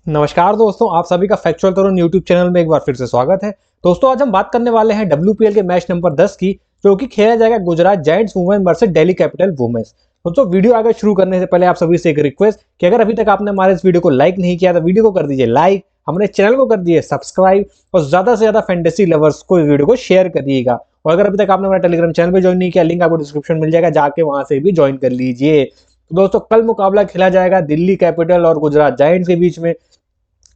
नमस्कार दोस्तों, आप सभी का फैक्चुअल तरुण यूट्यूब चैनल में एक बार फिर से स्वागत है। दोस्तों आज हम बात करने वाले हैं WPL के मैच नंबर 10 की, जो कि खेला जाएगा Gujarat Giants women versus Delhi Capital women's. दोस्तों वीडियो आगे शुरू करने से पहले आप सभी से एक रिक्वेस्ट कि अगर अभी तक आपने हमारे इस वीडियो को लाइक नहीं किया तो वीडियो को कर दीजिए लाइक, हमारे चैनल को कर दीजिए सब्सक्राइब और ज्यादा से ज्यादा फैंटेसी लवर्स को इस वीडियो को शेयर करिएगा। और अगर अभी तक आपने हमारा टेलीग्राम चैनल पे ज्वाइन नहीं किया, लिंक आपको डिस्क्रिप्शन मिल जाएगा, जाके वहां से भी ज्वाइन कर लीजिए। तो दोस्तों कल मुकाबला खेला जाएगा दिल्ली कैपिटल और गुजरात जायंट्स के बीच में,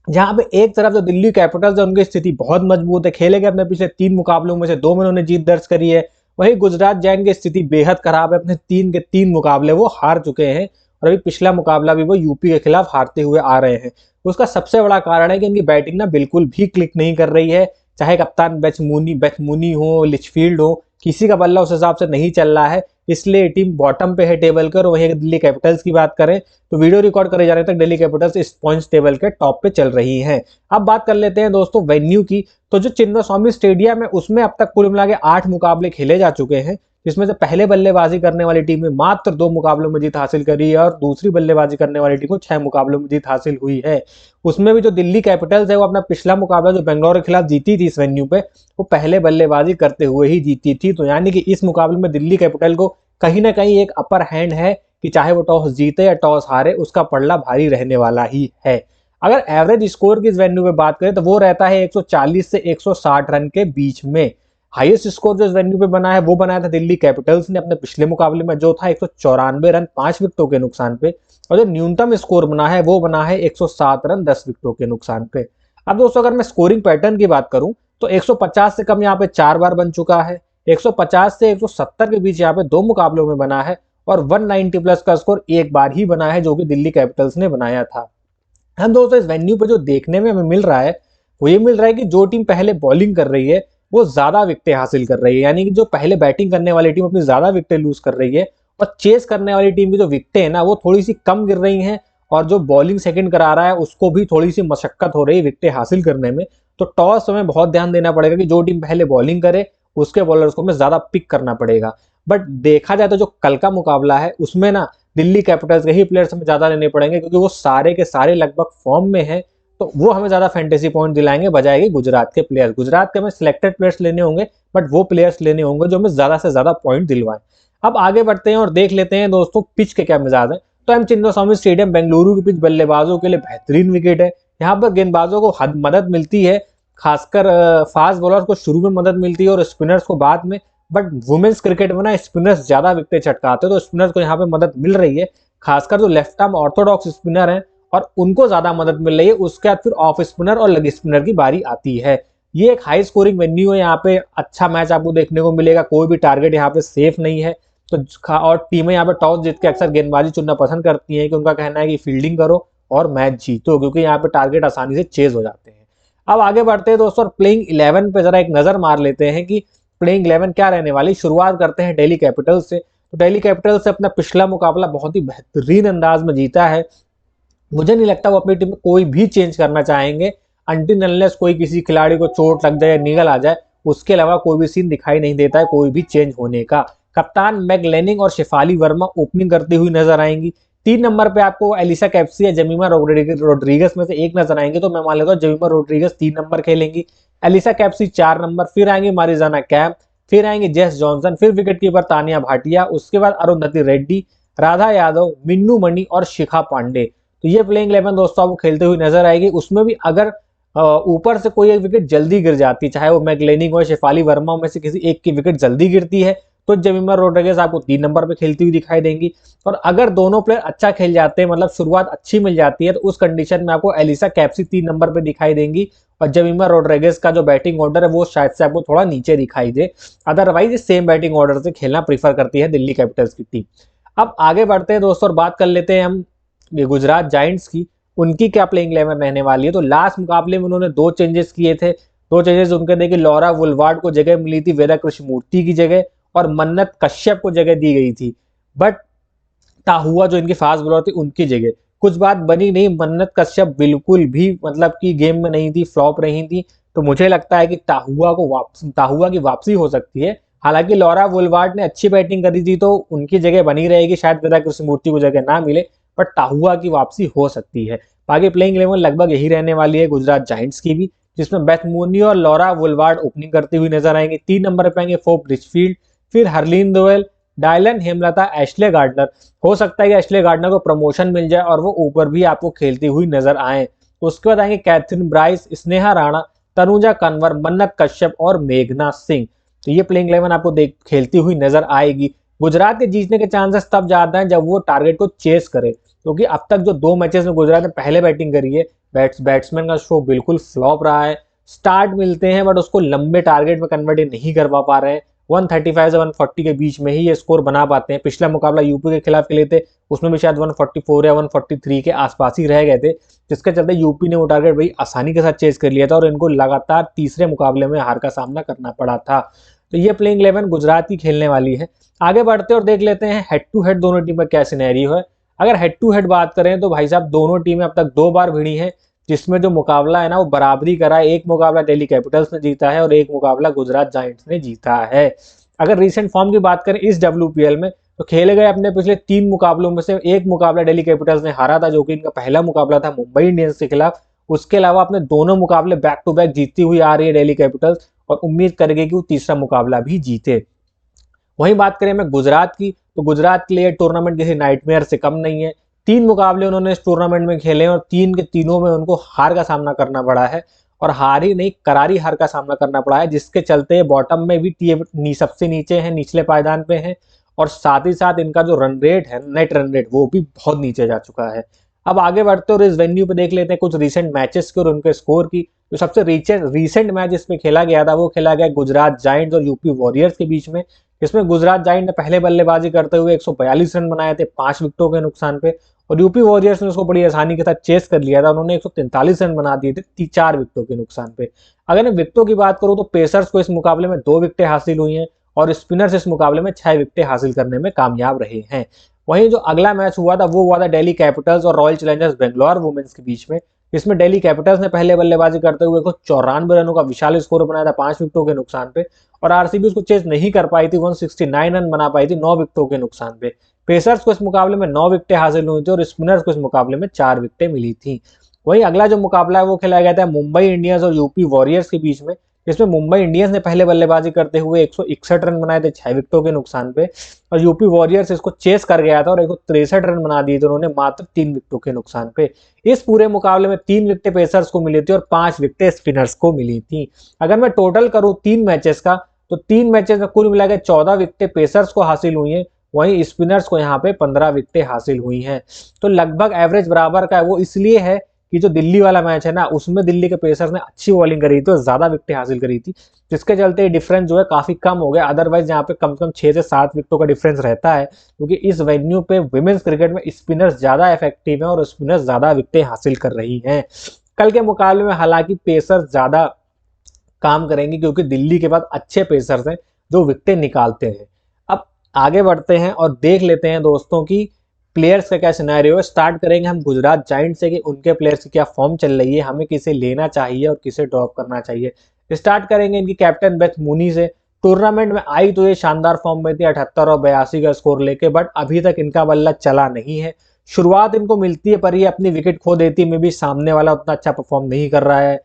जहां पे एक तरफ जो दिल्ली कैपिटल्स है उनकी स्थिति बहुत मजबूत है, खेले गए अपने पिछले 3 मुकाबलों में से 2 में उन्होंने जीत दर्ज करी है। वहीं गुजरात जायंट की स्थिति बेहद खराब है, अपने 3 के 3 मुकाबले वो हार चुके हैं और अभी पिछला मुकाबला भी वो यूपी के खिलाफ हारते हुए आ रहे हैं। उसका सबसे बड़ा कारण है कि इनकी बैटिंग ना बिल्कुल भी क्लिक नहीं कर रही है, चाहे कप्तान बेचमुनी हो, लिचफील्ड हो, किसी का बल्ला उस हिसाब से नहीं चल रहा है। इसलिए टीम बॉटम पे है टेबल के। और वहीं दिल्ली कैपिटल्स की बात करें तो वीडियो रिकॉर्ड करे जाने तक दिल्ली कैपिटल्स इस पॉइंट्स टेबल के टॉप पे चल रही हैं। अब बात कर लेते हैं दोस्तों वेन्यू की। तो जो चिन्नास्वामी स्टेडियम है उसमें अब तक कुल मिला के 8 मुकाबले खेले जा चुके हैं, जिसमें से पहले बल्लेबाजी करने वाली टीम ने मात्र 2 मुकाबलों में जीत हासिल करी है और दूसरी बल्लेबाजी करने वाली टीम को 6 मुकाबलों में जीत हासिल हुई है। उसमें भी जो दिल्ली कैपिटल्स है वो अपना पिछला मुकाबला जो बेंगलोर के खिलाफ जीती थी इस वेन्यू पे, वो पहले बल्लेबाजी करते हुए ही जीती थी। तो यानी कि इस मुकाबले में दिल्ली कैपिटल को कहीं ना कहीं एक अपर हैंड है कि चाहे वो टॉस जीते या टॉस हारे, उसका पलड़ा भारी रहने वाला ही है। अगर एवरेज स्कोर की इस वेन्यू पे बात करें तो वो रहता है 140 से 160 रन के बीच में। हाईएस्ट स्कोर जो इस वेन्यू पे बना है वो बनाया था दिल्ली कैपिटल्स ने अपने पिछले मुकाबले में, जो था 194 रन 5 विकेटों के नुकसान पे। और जो न्यूनतम स्कोर बना है वो बना है 107 रन 10 विकेटों के नुकसान पे। अब दोस्तों अगर मैं स्कोरिंग पैटर्न की बात करूं तो 150 से कम यहाँ पे 4 बार बन चुका है, 150 से 170 के बीच यहाँ पे 2 मुकाबलों में बना है और 190 प्लस का स्कोर एक बार ही बना है, जो कि दिल्ली कैपिटल्स ने बनाया था। हम दोस्तों इस वेन्यू पे जो देखने में हमें मिल रहा है वो ये मिल रहा है कि जो टीम पहले बॉलिंग कर रही है वो ज्यादा विकेटें हासिल कर रही है, यानी कि जो पहले बैटिंग करने वाली टीम अपनी ज्यादा विकेटें लूज कर रही है और चेस करने वाली टीम की जो विकेटें है ना वो थोड़ी सी कम गिर रही हैं। और जो बॉलिंग सेकंड करा रहा है उसको भी थोड़ी सी मशक्कत हो रही है विकेटें हासिल करने में। तो टॉस हमें बहुत ध्यान देना पड़ेगा कि जो टीम पहले बॉलिंग करे उसके बॉलर्स को हमें ज्यादा पिक करना पड़ेगा। बट देखा जाए तो जो कल का मुकाबला है उसमें ना दिल्ली कैपिटल्स के ही प्लेयर्स हमें ज्यादा लेने पड़ेंगे, क्योंकि वो सारे के सारे लगभग फॉर्म में हैं। तो वो हमें ज्यादा फैंटेसी पॉइंट दिलाएंगे बजाय कि गुजरात के प्लेयर्स। गुजरात के हमें सिलेक्टेड प्लेयर्स लेने होंगे, बट वो प्लेयर्स लेने होंगे जो हमें ज्यादा से ज्यादा पॉइंट दिलवाएं। अब आगे बढ़ते हैं और देख लेते हैं दोस्तों पिच के क्या मिजाज है। तो हम चिन्नास्वामी स्टेडियम बेंगलुरु की पिच बल्लेबाजों के लिए बेहतरीन विकेट है। यहाँ पर गेंदबाजों को मदद मिलती है, खासकर फास्ट बॉलर्स को शुरू में मदद मिलती है और स्पिनर्स को बाद में। बट वुमेन्स क्रिकेट में ना स्पिनर्स ज्यादा विकेट छटकाते हैं, तो स्पिनर्स को यहाँ पे मदद मिल रही है, खासकर जो लेफ्ट आर्म ऑर्थोडॉक्स स्पिनर हैं और उनको ज्यादा मदद मिल रही है। उसके बाद फिर ऑफ स्पिनर और लेग स्पिनर की बारी आती है। ये एक हाई स्कोरिंग वेन्यू है, यहाँ पे अच्छा मैच आपको देखने को मिलेगा, कोई भी टारगेट यहाँ पे सेफ नहीं है। तो और टीमें यहाँ पे टॉस जीत के अक्सर गेंदबाजी चुनना पसंद करती हैं कि उनका कहना है कि फील्डिंग करो और मैच जीतो, क्योंकि यहाँ पे टारगेट आसानी से चेज हो जाते हैं। अब आगे बढ़ते हैं दोस्तों, प्लेइंग 11 पे जरा एक नजर मार लेते हैं कि प्लेइंग 11 क्या रहने वाली। शुरुआत करते हैं दिल्ली कैपिटल्स से। तो दिल्ली कैपिटल्स से अपना पिछला मुकाबला बहुत ही बेहतरीन अंदाज में जीता है। मुझे नहीं लगता वो अपनी टीम में कोई भी चेंज करना चाहेंगे, अनटिल अनलेस कोई किसी खिलाड़ी को चोट लग जाए या निगल आ जाए, उसके अलावा कोई भी सीन दिखाई नहीं देता है कोई भी चेंज होने का। कप्तान मैगलेनिंग और शेफाली वर्मा ओपनिंग करती हुई नजर आएंगी। 3 नंबर पे आपको एलिसा कैप्सी या जेमिमा रोड्रिगस में से एक नजर आएंगे, तो मैं मान लेता हूँ जेमिमा रोड्रिगस 3 नंबर खेलेंगी, एलिसा कैप्सी 4 नंबर, फिर आएंगे मारिजाना कैम्प, फिर आएंगे जेस जॉनसन, फिर विकेट कीपर तानिया भाटिया, उसके बाद अरुंधति रेड्डी, राधा यादव, मिन्नू मणि और शिखा पांडे। तो ये प्लेइंग 11 दोस्तों आपको खेलते हुए नजर आएगी। उसमें भी अगर ऊपर से कोई एक विकेट जल्दी गिर जाती, चाहे वो मैगलेनिंग हो शेफाली वर्मा में से किसी एक की विकेट जल्दी गिरती है, तो जेमिमा रोड्रिगस आपको 3 नंबर पे खेलती हुई दिखाई देंगी। और अगर दोनों प्लेयर अच्छा खेल जाते हैं, मतलब शुरुआत अच्छी मिल जाती है, तो उस कंडीशन में आपको एलिसा कैप्सी 3 नंबर पे दिखाई देंगी और जेमिमा रोड्रिगस का जो बैटिंग ऑर्डर है वो शायद से आपको थोड़ा नीचे दिखाई दे। अदरवाइज सेम बैटिंग ऑर्डर से खेलना प्रीफर करती है दिल्ली कैपिटल्स की टीम। अब आगे बढ़ते हैं दोस्तों और बात कर लेते हैं हम गुजरात जायंट्स की। उनकी क्या प्लेइंग 11 रहने वाली है। तो लास्ट मुकाबले में उन्होंने 2 चेंजेस किए थे। 2 चेंजेस उनके देखिए, लॉरा वुलवार्ड को जगह मिली थी वेदा कृष्णमूर्ति की जगह और मन्नत कश्यप को जगह दी गई थी। बट ताहुआ जो इनकी फास्ट बॉलर थी उनकी जगह कुछ बात बनी नहीं। मन्नत कश्यप बिल्कुल भी मतलब कि गेम में नहीं थी, फ्लॉप रही थी। तो मुझे लगता है कि ताहुआ की वापसी हो सकती है। हालांकि लॉरा वुलवार्ड ने अच्छी बैटिंग करी थी तो उनकी जगह बनी रहेगी, शायद वेदा कृष्णमूर्ति को जगह ना मिले, बट ताहुआ की वापसी हो सकती है। बाकी प्लेइंग 11 लगभग यही रहने वाली है गुजरात जायंट्स की भी, जिसमें बेथ मूनी और लॉरा वुलवार्ड ओपनिंग करती हुई नजर आएंगे। 3 नंबर पे आएंगे फोप रिचफील्ड, फिर हरलीन दोवेल, डायलन हेमलता, एशले गार्डनर। हो सकता है कि एशले गार्डनर को प्रमोशन मिल जाए और वो ऊपर भी आपको खेलती हुई नजर आए। उसके बाद आएंगे कैथरीन ब्राइस, स्नेहा राणा, तनुजा कंवर, मन्नत कश्यप और मेघना सिंह। तो ये प्लेइंग 11 आपको देख खेलती हुई नजर आएगी। गुजरात के जीतने के चांसेस तब ज्यादा हैं जब वो टारगेट को चेस करे, क्योंकि अब तक जो 2 मैचेस में गुजरात ने पहले बैटिंग करी है, बैट्समैन का शो बिल्कुल फ्लॉप रहा है। स्टार्ट मिलते हैं बट उसको लंबे टारगेट में कन्वर्ट नहीं कर पा रहे हैं। 135 से 140 के बीच में ही ये स्कोर बना पाते हैं। पिछला मुकाबला यूपी के खिलाफ खेले थे, उसमें भी शायद 144 या 143 के आसपास ही रह गए थे, जिसके चलते यूपी ने वो टारगेट वही आसानी के साथ चेज कर लिया था और इनको लगातार तीसरे मुकाबले में हार का सामना करना पड़ा था। तो ये प्लेइंग 11 गुजरात की खेलने वाली है। आगे बढ़ते और देख लेते हैं हेड टू हेड दोनों टीम का क्या सिनेरियो है। अगर हेड टू हेड बात करें तो भाई साहब दोनों टीमें अब तक 2 बार भिड़ी हैं, जिसमें जो मुकाबला है ना वो बराबरी करा है। एक मुकाबला दिल्ली कैपिटल्स ने जीता है और एक मुकाबला गुजरात जायंट्स ने जीता है। अगर रीसेंट फॉर्म की बात करें इस WPL में, तो खेले गए अपने पिछले 3 मुकाबलों में से एक मुकाबला दिल्ली कैपिटल्स ने हारा था, जो कि इनका पहला मुकाबला था मुंबई इंडियंस के खिलाफ। उसके अलावा अपने दोनों मुकाबले बैक टू बैक जीतती हुई आ रही है दिल्ली कैपिटल्स और उम्मीद करेगी कि वो तीसरा मुकाबला भी जीते। वहीं बात करें मैं गुजरात की, तो गुजरात के लिए टूर्नामेंट किसी नाइटमेयर से कम नहीं है। 3 मुकाबले उन्होंने इस टूर्नामेंट में खेले और 3 के तीनों में उनको हार का सामना करना पड़ा है, और हार ही नहीं करारी हार का सामना करना पड़ा है, जिसके चलते बॉटम में भी सबसे नीचे है, निचले पायदान पे है। और साथ ही साथ इनका जो रन रेट है, नेट रन रेट, वो भी बहुत नीचे जा चुका है। अब आगे बढ़ते और इस वेन्यू पे देख लेते हैं कुछ रिसेंट मैचेस के और उनके स्कोर की। जो सबसे रिसेंट मैच इसमें खेला गया था वो खेला गया गुजरात जायंट्स और यूपी वॉरियर्स के बीच में। इसमें गुजरात जायंट ने पहले बल्लेबाजी करते हुए 142 रन बनाए थे 5 विकेटों के नुकसान पे, और यूपी वॉरियर्स ने उसको बड़ी आसानी के साथ चेस कर लिया था। उन्होंने 143 रन बना दिए थे 4 विकेटों के नुकसान पे। अगर मैं विकेटों की बात करूं तो पेसर्स को इस मुकाबले में 2 विकेटें हासिल हुई हैं और स्पिनर्स इस मुकाबले में 6 विकेटें हासिल करने में कामयाब रहे हैं। वहीं जो अगला मैच हुआ था वो हुआ था दिल्ली कैपिटल्स और रॉयल चैलेंजर्स बेंगलोर वुमेन्स के बीच में। इसमें दिल्ली कैपिटल्स ने पहले बल्लेबाजी करते हुए 194 रनों का विशाल स्कोर बनाया था 5 विकेटों के नुकसान पे, और आरसीबी उसको चेज नहीं कर पाई थी, 169 रन बना पाई थी 9 विकेटों के नुकसान पे। पेसर्स को इस मुकाबले में 9 विकेटें हासिल हुई थी और स्पिनर्स को इस मुकाबले में 4 विकेटें मिली थी। वहीं अगला जो मुकाबला है वो खेला गया था मुंबई इंडियंस और यूपी वॉरियर्स के बीच में। इसमें मुंबई इंडियंस ने पहले बल्लेबाजी करते हुए 161 रन बनाए थे 6 विकेटों के नुकसान पे, और यूपी वॉरियर्स इसको चेस कर गया था और 163 रन बना दिए थे उन्होंने मात्र 3 विकेटों के नुकसान पे। इस पूरे मुकाबले में 3 विकेटें पेसर्स को मिली थी और 5 विकेटें स्पिनर्स को मिली थी। अगर मैं टोटल करूं 3 मैचेस का, तो 3 मैचेस में कुल मिलाकर 14 विकेटें पेसर्स को हासिल हुई हैं, वहीं स्पिनर्स को यहाँ पे 15 विकेटें हासिल हुई हैं। तो लगभग एवरेज बराबर का है। वो इसलिए है कि जो दिल्ली वाला मैच है ना, उसमें दिल्ली के पेसर्स ने अच्छी बॉलिंग करी थी और ज्यादा विकेटें हासिल करी थी, जिसके चलते डिफरेंस जो है काफी कम हो गया। अदरवाइज यहाँ पे कम से कम 6 से 7 विकेटों का डिफरेंस रहता है, क्योंकि इस वेन्यू पे विमेंस क्रिकेट में स्पिनर्स ज्यादा इफेक्टिव हैं और स्पिनर्स ज्यादा विकेटें हासिल कर रही हैं। कल के मुकाबले में हालांकि पेसर्स ज्यादा काम करेंगे, क्योंकि दिल्ली के पास अच्छे पेसर्स हैं जो विकेटें निकालते हैं। अब आगे बढ़ते हैं और देख लेते हैं दोस्तों की प्लेयर्स का क्या सिनेरियो है। स्टार्ट करेंगे हम गुजरात जायंट्स से कि उनके प्लेयर्स की क्या फॉर्म चल रही है, हमें किसे लेना चाहिए और किसे ड्रॉप करना चाहिए। स्टार्ट करेंगे इनकी कैप्टन बेथ मूनी से। टूर्नामेंट में आई तो ये शानदार फॉर्म में थी 78 और 82 का स्कोर लेके, बट अभी तक इनका बल्ला चला नहीं है। शुरुआत इनको मिलती है पर ये अपनी विकेट खो देती है, मे भी सामने वाला उतना अच्छा परफॉर्म नहीं कर रहा है,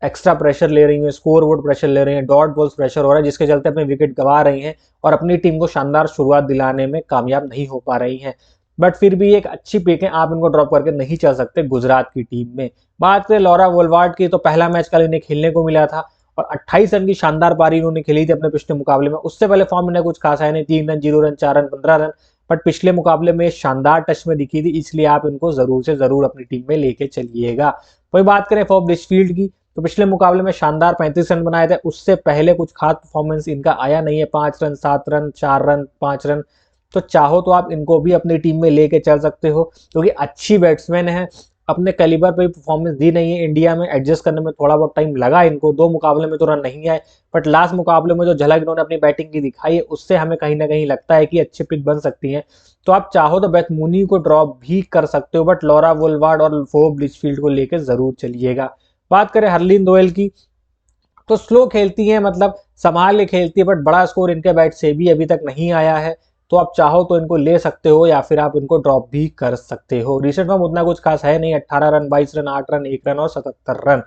एक्स्ट्रा प्रेशर ले रही है, स्कोर बोर्ड प्रेशर ले रही है, डॉट बॉल्स प्रेशर हो रहा है, जिसके चलते अपने विकेट गंवा रही हैं और अपनी टीम को शानदार शुरुआत दिलाने में कामयाब नहीं हो पा रही हैं। बट फिर भी एक अच्छी पिक है, आप इनको ड्रॉप करके नहीं चल सकते गुजरात की टीम में। बात करें लॉरा वुलवार्ड की, तो पहला मैच कल इन्हें खेलने को मिला था और 28 रन की शानदार पारी इन्होंने खेली थी अपने पिछले मुकाबले में। उससे पहले फॉर्म इन्हें कुछ खास है नहीं, 3 run 0 run 4 run 15 run, but पिछले मुकाबले में शानदार टच में दिखी थी, इसलिए आप इनको जरूर से जरूर अपनी टीम में लेके चलिएगा। वही बात करें फॉर ब्रिचफील्ड की, तो पिछले मुकाबले में शानदार 35 रन बनाए थे, उससे पहले कुछ खास परफॉर्मेंस इनका आया नहीं है, 5 रन 7 रन 4 रन 5 रन। तो चाहो तो आप इनको भी अपनी टीम में लेके चल सकते हो, क्योंकि अच्छी बैट्समैन है, अपने कैलिबर पे परफॉर्मेंस दी नहीं है। इंडिया में एडजस्ट करने में थोड़ा बहुत टाइम लगा इनको, 2 मुकाबले में तो रन नहीं आए, बट लास्ट मुकाबले में जो झलक इन्होंने अपनी बैटिंग की दिखाई है उससे हमें कहीं ना कहीं लगता है कि अच्छी पिक बन सकती है। तो आप चाहो तो बेथ मूनी को ड्रॉप भी कर सकते हो, बट लॉरा वुलवार्ड और फोर्ब ब्रिचफील्ड को लेकर जरूर चलिएगा। बात करें हरलीन दोयल की, तो स्लो खेलती है, मतलब संभाल के खेलती है, बट बड़ा स्कोर इनके बैट से भी अभी तक नहीं आया है। तो आप चाहो तो इनको ले सकते हो या फिर आप इनको ड्रॉप भी कर सकते हो। रिसेंट फॉर्म उतना कुछ खास है नहीं, 18 रन, 22 रन, 8 रन, 1 रन और 77 रन।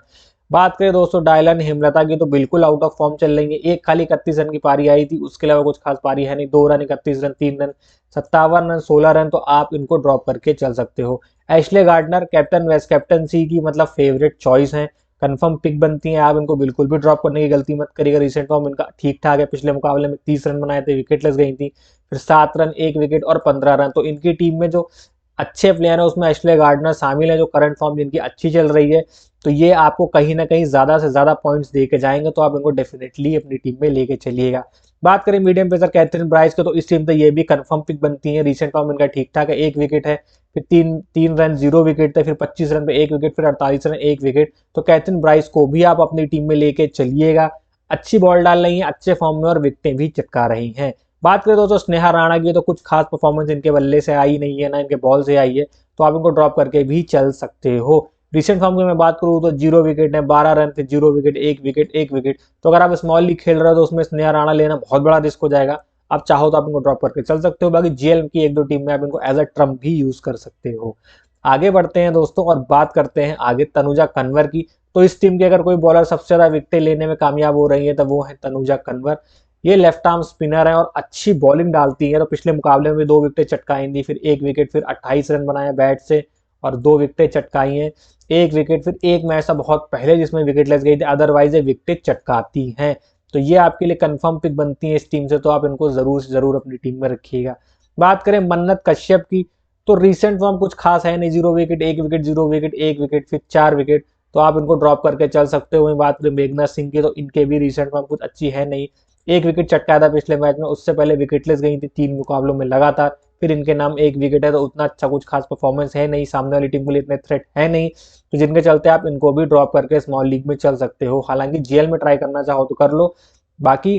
बात करें दोस्तों डायलन हेमलता की तो बिल्कुल आउट ऑफ फॉर्म चल रही है। एक खाली 31 रन की पारी आई थी, उसके अलावा कुछ खास पारी है नहीं। 2 run, 31 run, 3 run, 57 run, 16 run, तो आप इनको ड्रॉप करके चल सकते हो। Ashleigh Gardner captain best captaincy की मतलब फेवरेट चॉइस है, कंफर्म पिक बनती है। आप इनको बिल्कुल भी ड्रॉप करने की गलती मत करिएगा। रिसेंट फॉर्म इनका ठीक ठाक है, पिछले मुकाबले में 30 रन बनाए थे, विकेट लग गई थी, फिर 7 रन, 1 विकेट और 15 रन। तो इनकी टीम में जो अच्छे प्लेयर है उसमें एशले गार्डनर शामिल है, जो करंट फॉर्म जिनकी अच्छी चल रही है। तो ये आपको कहीं ना कहीं ज्यादा से ज्यादा पॉइंट्स दे के जाएंगे, तो आप इनको डेफिनेटली अपनी टीम में लेके चलिएगा। बात करें मीडियम पेसर कैथरीन ब्राइस के, तो इस टीम से ये भी कंफर्म पिक बनती है। रिसेंट फॉर्म इनका ठीक ठाक है, 1 विकेट है, फिर 3 रन 0 विकेट थे, फिर 25 रन पे 1 विकेट, फिर 48 रन 1 विकेट। तो कैथरीन ब्राइस को भी आप अपनी टीम में लेके चलिएगा। अच्छी बॉल डाल रही है, अच्छे फॉर्म में और विकेटें भी चटका रही हैं। बात करें दोस्तों स्नेहा राणा की, तो कुछ खास परफॉर्मेंस इनके बल्ले से आई नहीं है, ना इनके बॉल से आई है, तो आप इनको ड्रॉप करके भी चल सकते हो। रिसेंट फॉर्म की मैं बात करूं तो 0 विकेट है, 12 रन, फिर 0 विकेट, 1 विकेट, 1 विकेट। तो अगर आप स्मॉल लीग खेल रहे हो तो उसमें स्नेहा राणा लेना बहुत बड़ा रिस्क हो जाएगा। आप चाहो तो आप इनको ड्रॉप करके चल सकते हो। बाकी जीएल की 1-2 टीम में आप इनको एज अ ट्रम्प भी यूज कर सकते हो। आगे बढ़ते हैं दोस्तों और बात करते हैं आगे तनुजा कन्वर की। तो इस टीम के अगर कोई बॉलर सबसे ज्यादा विकेट लेने में कामयाब हो रही है तो वो है तनुजा कन्वर। ये लेफ्ट आर्म स्पिनर है और अच्छी बॉलिंग डालती है। तो पिछले मुकाबले में भी 2 विकेटें चटकाई थी, फिर 1 विकेट, फिर 28 रन बनाए बैट से और 2 विकेटें चटकाई हैं, 1 विकेट, फिर एक मैच था बहुत पहले जिसमें विकेट लग गई थी, अदरवाइज ये विकेटें चटकाती हैं। तो ये आपके लिए कंफर्म पिक बनती है इस टीम से, तो आप इनको जरूर से जरूर अपनी टीम में रखिएगा। बात करें मन्नत कश्यप की, तो रिसेंट फॉर्म कुछ खास है नहीं, 0 विकेट, 1 विकेट, 0 विकेट, 1 विकेट, फिर 4 विकेट। तो आप इनको ड्रॉप करके चल सकते हो। वहीं बात करें मेघना सिंह की, तो इनके भी रिसेंट फॉर्म कुछ अच्छी है नहीं। 1 विकेट चटकाया था पिछले मैच में, उससे पहले विकेटलेस गई थी 3 मुकाबलों में लगातार, फिर इनके नाम 1 विकेट है। तो उतना अच्छा कुछ खास परफॉर्मेंस है नहीं, सामने वाली टीम के लिए इतने थ्रेट है नहीं, तो जिनके चलते आप इनको भी ड्रॉप करके स्मॉल लीग में चल सकते हो। हालांकि जीएल में ट्राई करना चाहो तो कर लो। बाकी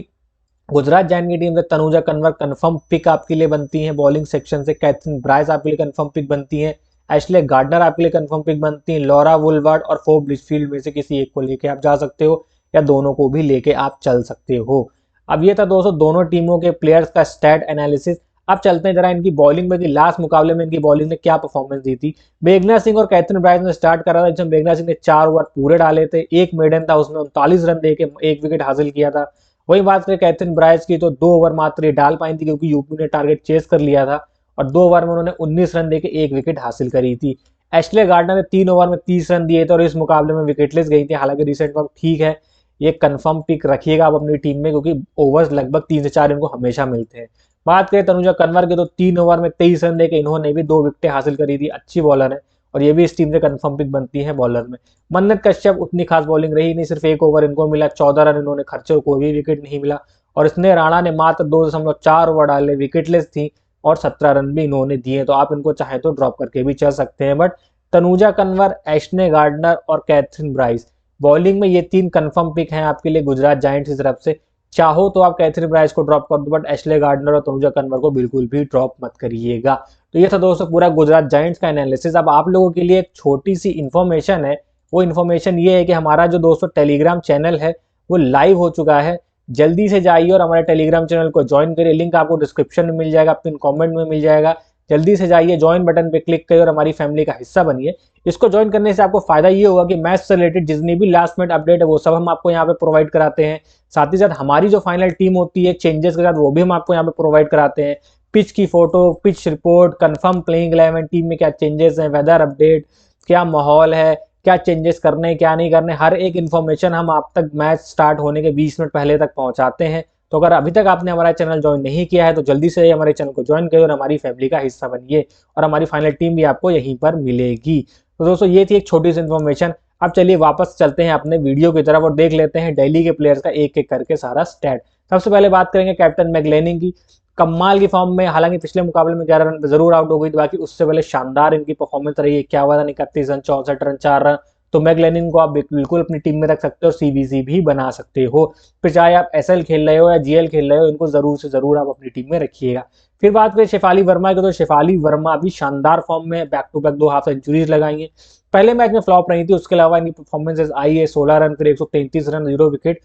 गुजरात जायंट की टीम से तनुजा कन्वर कंफर्म पिक आपके लिए बनती है। बॉलिंग सेक्शन से कैथरीन ब्राइस आपके लिए कंफर्म पिक बनती है। एशले गार्डनर आपके लिए कंफर्म पिक बनती है। लॉरा वुलवार्ड और फोर्ब लिचफील्ड में से किसी एक को लेके आप जा सकते हो, या दोनों को भी लेके आप चल सकते हो। अब ये था दोस्तों दोनों टीमों के प्लेयर्स का स्टैट एनालिसिस। अब चलते हैं जरा इनकी बॉलिंग में कि लास्ट मुकाबले में इनकी बॉलिंग ने क्या परफॉर्मेंस दी थी। मेघना सिंह और कैथरीन ब्राइस ने स्टार्ट करा था जिसमें मेघना सिंह ने 4 ओवर पूरे डाले थे, एक मेडन था उसमें 39 रन देके 1 विकेट हासिल किया था। वही बात करें कैथरीन ब्राइस की, तो 2 ओवर मात्र ये डाल पाई थी क्योंकि यूपी ने टारगेट चेस कर लिया था, और 2 ओवर में उन्होंने 19 रन देके 1 विकेट हासिल करी थी। एशले गार्डनर ने 3 ओवर में 30 रन दिए थे और इस मुकाबले में विकेटलेस गई थी। हालांकि रिसेंट फॉर्म ठीक है, ये कंफर्म पिक रखिएगा आप अपनी टीम में, क्योंकि ओवर्स लगभग 3 से 4 इनको हमेशा मिलते हैं। बात करें तनुजा कन्वर की, तो 3 ओवर में 23 रन देके इन्होंने भी 2 विकेटें हासिल करी थी। अच्छी बॉलर है और ये भी इस टीम से कंफर्म पिक बनती है बॉलर में। मन्नत कश्यप उतनी खास बॉलिंग रही नहीं, सिर्फ 1 ओवर इनको मिला, 14 रन इन्होंने खर्चे और कोई भी विकेट नहीं मिला। और इसने राणा ने मात्र 2.4 ओवर डाले, विकेटलेस थी और 17 रन भी इन्होंने दिए। तो आप इनको चाहे तो ड्रॉप करके भी चल सकते हैं। बट तनुजा कन्वर, एशने गार्डनर और कैथरीन ब्राइस, बॉलिंग में ये 3 कंफर्म पिक हैं आपके लिए गुजरात जायंट्स की तरफ से। चाहो तो आप कैथरीन ब्राइस को ड्रॉप कर दो, बट एशले गार्डनर और तनुजा कन्वर को बिल्कुल भी ड्रॉप मत करिएगा। तो ये था दोस्तों पूरा गुजरात जायंट्स का एनालिसिस। अब आप लोगों के लिए एक छोटी सी इन्फॉर्मेशन है। वो इन्फॉर्मेशन ये है कि हमारा जो दोस्तों टेलीग्राम चैनल है वो लाइव हो चुका है। जल्दी से जाइए और हमारे टेलीग्राम चैनल को ज्वाइन करिए, लिंक आपको डिस्क्रिप्शन में मिल जाएगा, पिन कमेंट में मिल जाएगा। जल्दी से जाइए, ज्वाइन बटन पे क्लिक करिए और हमारी फैमिली का हिस्सा बनिए। इसको ज्वाइन करने से आपको फायदा ये होगा कि मैच से रिलेटेड जितनी भी लास्ट मिनट अपडेट है वो सब हम आपको यहाँ पे प्रोवाइड कराते हैं। साथ ही साथ हमारी जो फाइनल टीम होती है चेंजेस के साथ, वो भी हम आपको यहाँ पे प्रोवाइड कराते हैं। पिच की photo, pitch report, confirm playing 11, team में क्या चेंजेस हैं, वेदर अपडेट, क्या माहौल है, क्या चेंजेस करने क्या नहीं करने, हर एक इन्फॉर्मेशन हम आप तक मैच स्टार्ट होने के 20 मिनट पहले तक पहुंचाते हैं। तो अगर अभी तक आपने हमारा चैनल ज्वाइन नहीं किया है तो जल्दी से हमारे चैनल को ज्वाइन करिए और हमारी फैमिली का हिस्सा बनिए, और हमारी फाइनल टीम भी आपको यहीं पर मिलेगी। तो दोस्तों ये थी एक छोटी सी इन्फॉर्मेशन। अब चलिए वापस चलते हैं अपने वीडियो की तरफ और देख लेते हैं दिल्ली के प्लेयर्स का एक एक करके सारा स्टैट। सबसे पहले बात करेंगे कैप्टन मैगलेनी की। कमाल की फॉर्म में, हालांकि पिछले मुकाबले में 11 रन पे जरूर आउट हो गई थी, बाकी उससे पहले शानदार इनकी परफॉर्मेंस रही है। 51 रन, 31 रन, 64 रन, 4 रन। तो मैगलेनिन को आप बिल्कुल अपनी टीम में रख सकते हो, सीवीसी भी बना सकते हो। फिर चाहे आप एसएल खेल रहे हो या जीएल खेल रहे हो, इनको जरूर से जरूर आप अपनी टीम में रखिएगा। फिर बात करें शेफाली वर्मा की, तो शेफाली वर्मा भी शानदार फॉर्म में, back to back 2 half centuries लगाई है। पहले मैच में फ्लॉप रही थी, उसके अलावा इनकी परफॉर्मेंसेज आई है 16 रन, फिर 133 रन, 0 विकेट,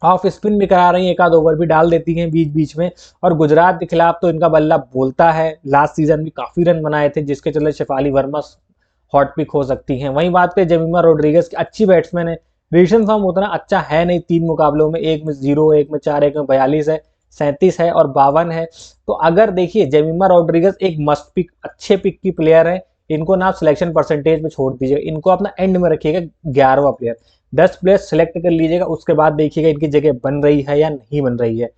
ऑफ स्पिन भी करा रही हैं, एक आध ओवर भी डाल देती हैं बीच बीच में। और गुजरात के खिलाफ तो इनका बल्ला बोलता है, लास्ट सीजन भी काफी रन बनाए थे, जिसके चलते शेफाली वर्मा हॉट पिक हो सकती हैं। वहीं बात करें जेमिमा रोड्रिगेज की, अच्छी बैट्समैन है, रिसेंट फॉर्म उतना अच्छा है नहीं, 3 मुकाबलों में, एक में 0, एक में 4, एक में 42 है, 37 है और 52 है। तो अगर देखिए जेमिमा रोड्रिगेज एक मस्ट पिक, अच्छे पिक की प्लेयर है, इनको ना आप सिलेक्शन परसेंटेज में छोड़ दीजिएगा, इनको अपना एंड में रखिएगा 11वां प्लेयर। 10 प्लेयर सेलेक्ट कर लीजिएगा, उसके बाद देखिएगा इनकी जगह बन रही है या नहीं बन रही है,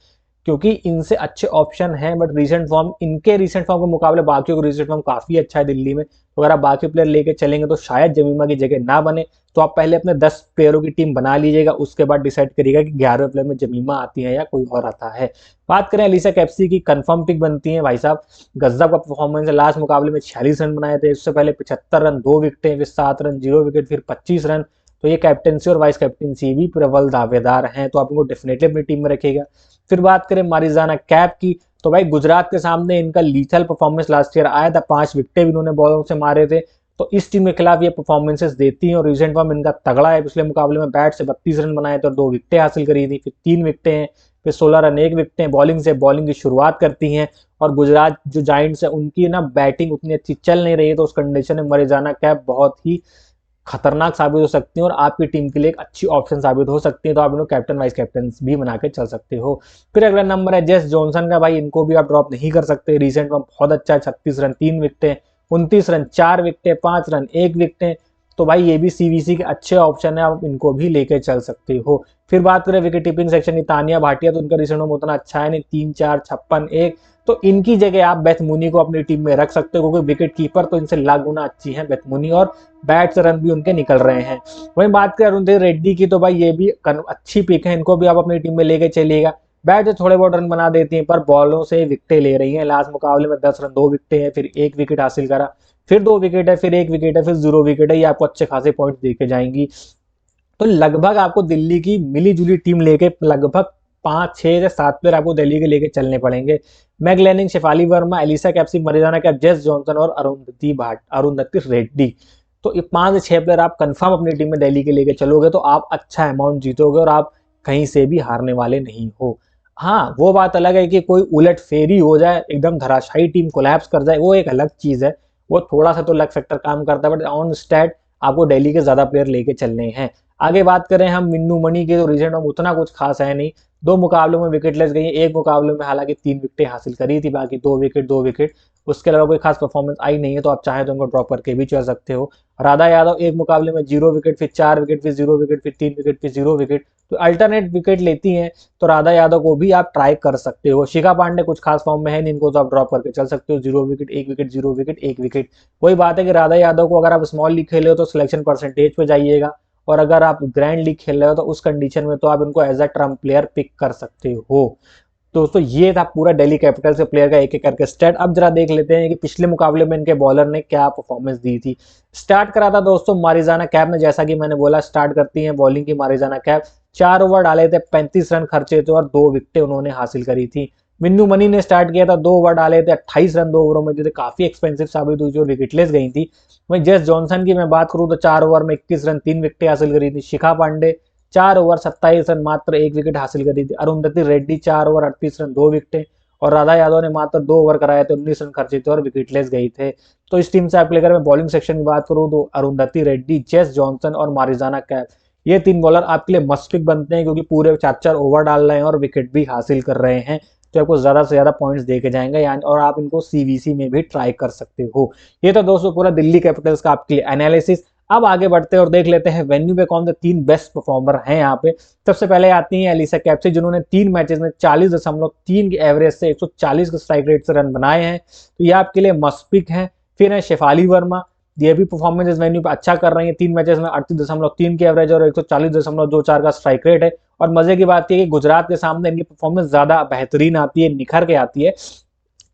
क्योंकि इनसे अच्छे ऑप्शन हैं। बट रिसेंट फॉर्म, इनके रिसेंट फॉर्म के मुकाबले बाकियों का रिसेंट फॉर्म काफी अच्छा है दिल्ली में, तो अगर आप बाकी प्लेयर लेके चलेंगे तो शायद जमीमा की जगह ना बने। तो आप पहले अपने 10 प्लेयरों की टीम बना लीजिएगा, उसके बाद डिसाइड करिएगा कि 11वें प्लेयर में जमीमा आती है या कोई और आता है। बात करें अलीसा कैप्सी की, कंफर्म पिक बनती है भाई साहब, गजब का परफॉर्मेंस है, लास्ट मुकाबले में 46 रन बनाए थे, उससे पहले 75 रन, 2 विकेटें, फिर 7 रन, 0 विकेट, फिर 25 रन। तो ये कैप्टनसी और वाइस कैप्टनसी भी प्रबल दावेदार हैं, तो आप इनको डेफिनेटली अपनी टीम में रखिएगा। फिर बात करें मारिजाना कैप की, तो भाई गुजरात के सामने इनका लीथल परफॉर्मेंस लास्ट ईयर आया था, 5 विकेट भी इन्होंने बॉलों से मारे थे। तो इस टीम के खिलाफ ये परफॉर्मेंसेस देती हैं और रिसेंट फॉर्म इनका तगड़ा है। पिछले मुकाबले में बैट से 32 रन बनाए थे और 2 विकेटें हासिल करी थी, फिर 3 विकेटें हैं, फिर 16 रन, 1 विकेटें। बॉलिंग से बॉलिंग की शुरुआत करती हैं, और गुजरात जो जाइंट्स है उनकी ना बैटिंग उतनी अच्छी चल नहीं रही है, तो उस कंडीशन में मारिजाना कैप बहुत ही खतरनाक साबित हो सकती है और आपकी टीम के लिए एक अच्छी ऑप्शन साबित हो सकती है। तो आप इनको कैप्टन वाइस कैप्टन भी बना के चल सकते हो। फिर अगला नंबर है जेस जॉनसन का, भाई इनको भी आप ड्रॉप नहीं कर सकते, रिसेंट में बहुत अच्छा है, 36 रन, 3 विकेटें, 29 रन, 4 विकेटें, 5 रन, 1 विकेटें। तो भाई ये भी सीवीसी के अच्छे ऑप्शन है, आप इनको भी लेके चल सकते हो। फिर बात करें विकेट कीपिंग सेक्शन की, तानिया भाटिया, तो उनका रिसेंट में उतना अच्छा है नहीं, 3, 4, 56, 1। तो इनकी जगह आप बेथ मुनी को अपनी टीम में रख सकते हो, क्योंकि विकेट कीपर तो इनसे लाख गुना अच्छी है बेथ मुनी, और बैट से रन भी उनके निकल रहे हैं। वहीं बात करें अरुणधीर रेड्डी की, तो भाई ये भी अच्छी पिक है, इनको भी आप अपनी टीम में लेके चलिएगा। बैट से थोड़े बहुत रन बना देती हैं, पर बॉलों से विकेटें ले रही हैं। लास्ट मुकाबले में 10 रन, 2 विकेटें हैं, फिर 1 विकेट हासिल करा, फिर 2 विकेट है, फिर 1 विकेट है, फिर 0 विकेट है। ये आपको अच्छे खासे पॉइंट देके जाएंगी। तो लगभग आपको दिल्ली की मिली जुली टीम लेके लगभग 5, 6 या 7 प्लेयर आपको दिल्ली के लेके चलने पड़ेंगे। Meg Lanning, Shafali Verma, Alice Capsey, Marizanne Kapp, Jess Jonassen और अरुंधति रेड्डी। तो ये 5 से 6 प्लेयर आप कंफर्म अपनी टीम में दिल्ली के लेके चलोगे तो आप अच्छा अमाउंट जीतोगे और आप कहीं से भी हारने वाले नहीं हो। हाँ, वो बात अलग है कि कोई उलट फेरी हो जाए, एकदम धराशायी टीम कोलैप्स कर जाए, वो एक अलग चीज है, वो थोड़ा सा तो लक फैक्टर काम करता है, बट ऑन स्टैट आपको दिल्ली के ज्यादा प्लेयर लेके चलने हैं। आगे बात करें हम मिन्नू मणि के, तो रिसेंट में उतना कुछ खास है नहीं, 2 मुकाबलों में विकेटलेस गई, एक मुकाबले में हालांकि 3 विकेटें हासिल करी थी, बाकी 2 विकेट 2 विकेट, उसके अलावा कोई खास परफॉर्मेंस आई नहीं है। तो आप चाहें तो उनको ड्रॉप करके भी चल सकते हो। राधा यादव एक मुकाबले में 0 विकेट, फिर 4 विकेट, फिर 0 विकेट, फिर 3 विकेट, फिर 0 विकेट, तो अल्टरनेट विकेट लेती हैं, तो राधा यादव को भी आप ट्राई कर सकते हो। शिखा पांडे कुछ खास फॉर्म में है, इनको तो आप ड्रॉप करके चल सकते हो, 0 विकेट, 1 विकेट, 0 विकेट, 1 विकेट। वही बात है कि राधा यादव को अगर आप स्मॉल लीग खेले हो तो सिलेक्शन परसेंटेज पे जाइएगा, और अगर आप ग्रैंड लीग खेल रहे हो तो उस कंडीशन में तो आप इनको as a trump player pick कर सकते हो। दोस्तों ये था पूरा दिल्ली कैपिटल्स के प्लेयर का एक एक करके स्टैट। अब जरा देख लेते हैं कि पिछले मुकाबले में इनके बॉलर ने क्या परफॉर्मेंस दी थी। स्टार्ट करा था दोस्तों मारिजाना कैप ने, जैसा कि मैंने बोला स्टार्ट करती है बॉलिंग की मारिजाना कैप। 4 ओवर डाले थे, 35 रन खर्चे थे और 2 विकेटें उन्होंने हासिल करी थी। मिन्नू मनी ने स्टार्ट किया था, 2 ओवर डाले थे, 28 रन 2 ओवरों में, जो काफी एक्सपेंसिव साबित हुई, जो विकेटलेस गई थी। वहीं जेस जॉनसन की मैं बात करूं तो 4 ओवर में 21 रन 3 विकेटें हासिल करी थी। शिखा पांडे 4 ओवर 27 रन मात्र 1 विकेट हासिल करी थी। अरुंधति रेड्डी 4 ओवर 38 रन 2 विकेटें, और राधा यादव ने मात्र 2 ओवर कराए थे, 19 रन खर्चे थे और विकेटलेस गई थे। तो इस टीम से आप अगर मैं बॉलिंग सेक्शन की बात करूं तो अरुंधति रेड्डी, जेस जॉनसन और मारिजाना कैप, ये 3 बॉलर आपके लिए मस्ट पिक बनते हैं, क्योंकि पूरे 4-4 ओवर डाल रहे हैं और विकेट भी हासिल कर रहे हैं, तो आपको ज्यादा से ज्यादा पॉइंट्स देके जाएंगे यानी, और आप इनको सीवीसी में भी ट्राई कर सकते हो। ये तो दोस्तों पूरा दिल्ली कैपिटल्स का आपके लिए एनालिसिस। अब आगे बढ़ते हैं और देख लेते हैं वेन्यू पे कौन से 3 बेस्ट परफॉर्मर हैं यहाँ पे। सबसे पहले आती है एलिसा कैप्सी, जिन्होंने 3 मैचेस में 40.3 की एवरेज से 140 के स्ट्राइक रेट से रन बनाए हैं, तो ये आपके लिए मस्ट पिक है। फिर है शेफाली वर्मा, ये भी परफॉर्मेंस इस वेन्यू पे अच्छा कर रही है, 3 मैचेस में 38.3 की एवरेज और 140.24 का स्ट्राइक रेट है। और मजे की बात यह कि गुजरात के सामने इनकी परफॉर्मेंस ज्यादा बेहतरीन आती है, निखर के आती है।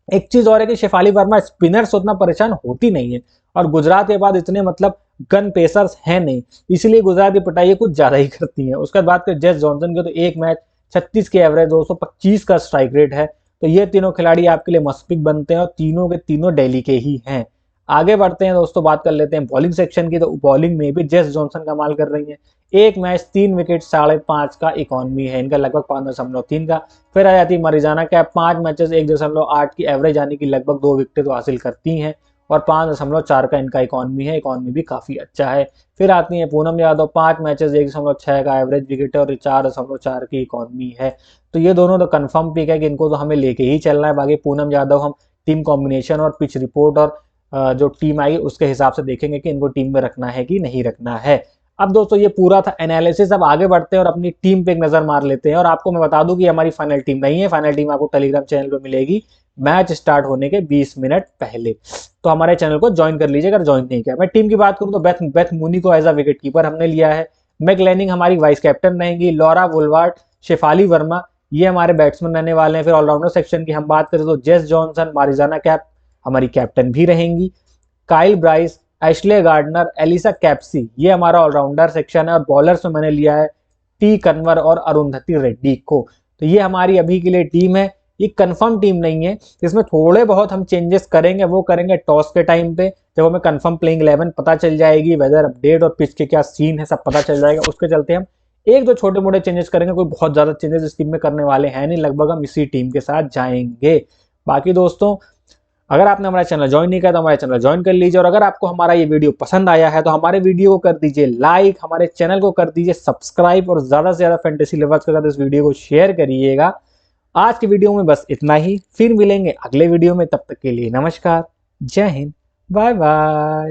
एक चीज और है कि शेफाली वर्मा स्पिनर उतना परेशान होती नहीं है, और गुजरात के बाद इतने मतलब गन पेसर्स हैं नहीं, इसलिए गुजरात की पिटाई कुछ ज्यादा ही करती है। उसके बाद फिर जेस जॉनसन के तो एक मैच 36 के एवरेज, 225 का स्ट्राइक रेट है, तो ये तीनों खिलाड़ी आपके लिए मस्ट पिक बनते हैं और तीनों के तीनों दिल्ली के ही हैं। आगे बढ़ते हैं दोस्तों, बात कर लेते हैं बॉलिंग सेक्शन की, तो बॉलिंग में भी जेस जॉनसन कमाल कर रही है, एक मैच 3 विकेट 5.5 का इकोनॉमी है इनका, लगभग 5.3 का। फिर आ जाती है मरीजाना कैप, 5 मैचेस 1.8 की एवरेज यानी कि लगभग 2 विकेट तो हासिल करती हैं और 5.4 का इनका इकोनॉमी है, इकोनॉमी भी काफ़ी अच्छा है। फिर आती है पूनम यादव, 5 मैचेस 1.6 का एवरेज विकेट है और 4.4 की इकोनॉमी है। तो ये दोनों तो कंफर्म पिक है कि इनको तो हमें लेके ही चलना है। बाकी पूनम यादव हम टीम कॉम्बिनेशन और पिच रिपोर्ट और जो टीम आई उसके हिसाब से देखेंगे कि इनको टीम में रखना है कि नहीं रखना है। अब दोस्तों ये पूरा था एनालिसिस, अब आगे बढ़ते हैं और अपनी टीम पे एक नजर मार लेते हैं। और आपको मैं बता दूं कि हमारी फाइनल टीम नहीं है, फाइनल टीम आपको टेलीग्राम चैनल पे मिलेगी मैच स्टार्ट होने के 20 मिनट पहले। तो हमारे चैनल को ज्वाइन कर लीजिए अगर ज्वाइन नहीं किया। मैं टीम की बात करूं तो बेथ मूनी को एज अ विकेट कीपर हमने लिया है, मैक लैनिंग हमारी वाइस कैप्टन रहेंगी, लॉरा वुलवार्ड, शेफाली वर्मा ये हमारे बैट्समैन रहने वाले हैं। फिर ऑलराउंडर सेक्शन की हम बात करें तो जेस जॉनसन, मारिजाना कैप हमारी कैप्टन भी रहेंगी, Kyle Bryce, Ashleigh Gardner, Alice Capsey ये हमारा ऑलराउंडर सेक्शन है। और बॉलर्स में मैंने लिया है टी कन्वर और अरुंधति रेड्डी को। तो ये हमारी अभी के लिए टीम है, ये कंफर्म टीम नहीं है, इसमें थोड़े बहुत हम चेंजेस करेंगे, वो करेंगे टॉस के टाइम पे जब हमें कंफर्म प्लेइंग 11 पता चल जाएगी, वेदर अपडेट और पिच के क्या सीन है सब पता चल जाएगा। उसके चलते हम एक दो छोटे मोटे चेंजेस करेंगे, कोई बहुत ज्यादा चेंजेस इस टीम में करने वाले हैं नहीं, लगभग हम इसी टीम के साथ जाएंगे। बाकी दोस्तों अगर आपने हमारा चैनल ज्वाइन नहीं किया तो हमारे चैनल ज्वाइन कर लीजिए, और अगर आपको हमारा ये वीडियो पसंद आया है तो हमारे वीडियो को कर दीजिए लाइक, हमारे चैनल को कर दीजिए सब्सक्राइब और ज्यादा से ज्यादा फैंटेसी लवर्स के साथ इस वीडियो को शेयर करिएगा। आज की वीडियो में बस इतना ही, फिर मिलेंगे अगले वीडियो में, तब तक के लिए नमस्कार, जय हिंद, बाय बाय।